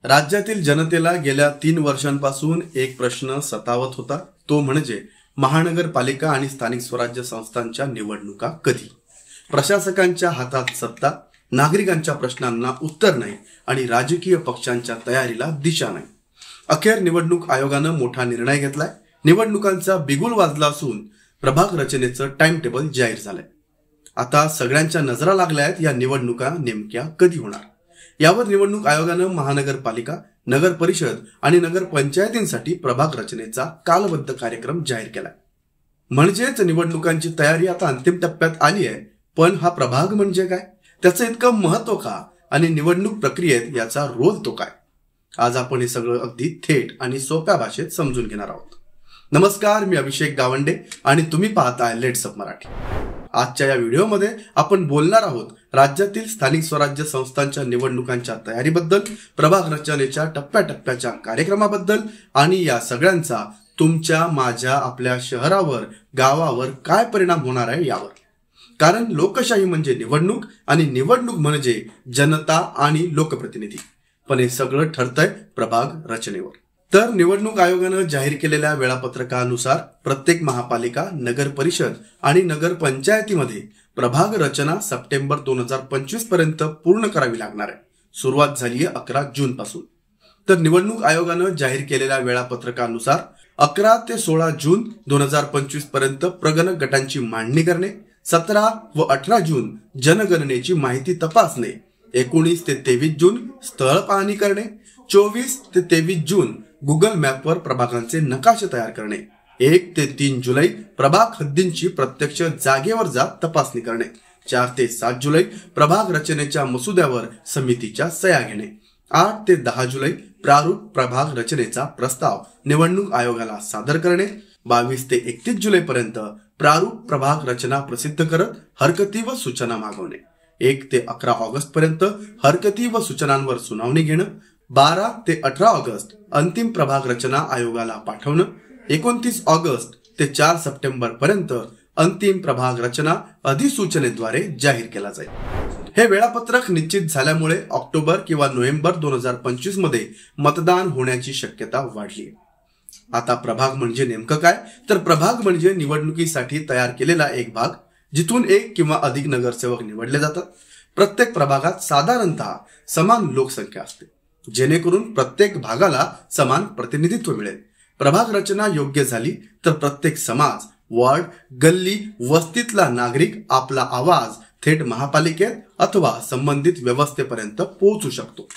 राज्यातील जनतेला गेल्या 3 वर्षांपासून एक प्रश्न सतावत होता, तो म्हणजे महानगरपालिका आणि स्थानिक स्वराज्य संस्थांच्या निवडणुका कधी. प्रशासकांच्या हातात सत्ता, नागरिकांच्या प्रश्नांना उत्तर नाही आणि राजकीय पक्षांच्या तयारीला दिशा नाही. अखेर निवडणूक आयोगानं मोठा निर्णय घेतलाय. निवडणुकांचा बिगुल वाजला असून प्रभाग रचनेचं टाइम टेबल जाहीर झालंय. आता सगळ्यांच्या नजरा लागल्या आहेत या निवडणुका नेमक्या कधी होणार यावर. निवडणूक आयोगानं महानगरपालिका, नगर परिषद आणि नगर पंचायतींसाठी प्रभाग रचनेचा कालबद्ध कार्यक्रम जाहीर केलाय. म्हणजेच निवडणुकांची तयारी आता अंतिम टप्प्यात आली आहे. पण हा प्रभाग म्हणजे काय, त्याचं इतकं महत्व का आणि निवडणूक प्रक्रियेत याचा रोल तो काय, आज आपण हे सगळं अगदी थेट आणि सोप्या भाषेत समजून घेणार आहोत. नमस्कार, मी अभिषेक गावंडे आणि तुम्ही पाहताय लेट्स अप मराठी. आजच्या या व्हिडिओमध्ये आपण बोलणार आहोत राज्यातील स्थानिक स्वराज्य संस्थांच्या निवडणुकांच्या तयारीबद्दल, प्रभाग रचनेच्या टप्प्याटप्प्याच्या कार्यक्रमाबद्दल आणि या सगळ्यांचा तुमच्या, माझ्या, आपल्या शहरावर, गावावर काय परिणाम होणार आहे यावर. कारण लोकशाही म्हणजे निवडणूक आणि निवडणूक म्हणजे जनता आणि लोकप्रतिनिधी. पण हे सगळं ठरतंय प्रभाग रचनेवर. तर निवडणूक आयोगानं जाहीर केलेल्या वेळापत्रकानुसार प्रत्येक महापालिका, नगर परिषद आणि नगर पंचायतीमध्ये प्रभाग रचना सप्टेंबर 2025 पर्यंत पूर्ण करावी लागणार आहे. सुरुवात झाली आहे 11 जून पासून. तर निवडणूक आयोगानं जाहीर केलेल्या वेळापत्रकानुसार 11 ते 16 जून 2025 पर्यंत प्रगणक गटांची मांडणी करणे, 17 व 18 जून जनगणनेची माहिती तपासणे, 19 ते 23 जून स्थळ पाहणी करणे, 24 ते 23 जून गुगल मॅपवर प्रभागांचे नकाशे तयार करणे, 1 ते 3 जुलै प्रभाग हद्दींची प्रत्यक्ष जागेवर जात तपासणी करणे, 4 ते 7 जुलै प्रभाग रचनेच्या मसुद्यावर समितीच्या सह्या घेणे, 8 ते 10 जुलै प्रारूप प्रभाग रचनेचा प्रस्ताव निवडणूक आयोगाला सादर करणे, 22 ते 31 जुलै पर्यंत प्रारूप प्रभाग रचना प्रसिद्ध करत हरकती व सूचना मागवणे, 1 ते 11 ऑगस्ट पर्यंत हरकती व सूचनांवर सुनावणी घेणं, 12 ते 18 ऑगस्ट अंतिम प्रभाग रचना आयोगाला पाठवणं, 29 ऑगस्ट ते 4 सप्टेंबर पर्यंत अंतिम प्रभाग रचना अधिसूचनेद्वारे जाहीर केला जाईल. हे वेळापत्रक निश्चित झाल्यामुळे ऑक्टोबर किंवा नोव्हेंबर 2025 मध्ये मतदान होण्याची शक्यता वाढली. आता प्रभाग म्हणजे नेमकं काय, तर प्रभाग म्हणजे निवडणुकीसाठी तयार केलेला एक भाग, जिथून एक किंवा अधिक नगरसेवक निवडले जातात. प्रत्येक प्रभागात साधारणतः समान लोकसंख्या असते, जेणेकरून प्रत्येक भागाला समान प्रतिनिधित्व मिळेल. प्रभाग रचना योग्य झाली तर प्रत्येक समाज, वॉर्ड, गल्ली, वस्तीतला नागरिक आपला आवाज थेट महापालिकेत अथवा संबंधित व्यवस्थेपर्यंत पोहोचू शकतो.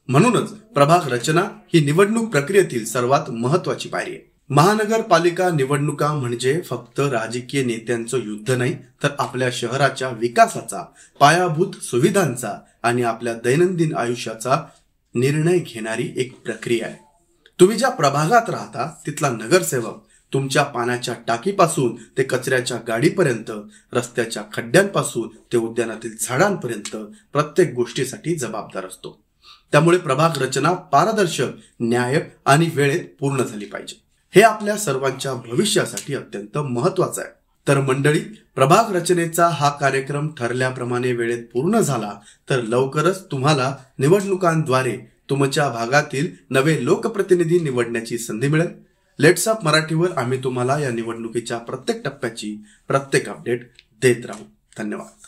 म्हणूनच प्रभाग रचना ही निवडणूक प्रक्रियेतील सर्वात महत्वाची पायरी आहे. महानगरपालिका निवडणुका म्हणजे फक्त राजकीय नेत्यांचं युद्ध नाही, तर आपल्या शहराच्या विकासाचा, पायाभूत सुविधांचा आणि आपल्या दैनंदिन आयुष्याचा निर्णय घेणारी एक प्रक्रिया आहे. तुम्ही ज्या प्रभागात राहता तिथला नगरसेवक तुमच्या पाण्याच्या टाकीपासून ते कचऱ्याच्या गाडीपर्यंत, रस्त्याच्या खड्ड्यांपासून ते उद्यानातील झाडांपर्यंत प्रत्येक गोष्टीसाठी जबाबदार असतो. त्यामुळे प्रभाग रचना पारदर्शक, न्याय आणि वेळेत पूर्ण झाली पाहिजे. हे आपल्या सर्वांच्या भविष्यासाठी अत्यंत महत्वाचं आहे. तर मंडळी, प्रभाग रचनेचा हा कार्यक्रम ठरल्याप्रमाणे वेळेत पूर्ण झाला तर लवकरच तुम्हाला निवडणुकांद्वारे तुमच्या भागातील नवे लोकप्रतिनिधी निवडण्याची संधी मिळेल. लेट्स अप मराठीवर आम्ही तुम्हाला या निवडणुकीच्या प्रत्येक टप्प्याची प्रत्येक अपडेट देत राहू. धन्यवाद.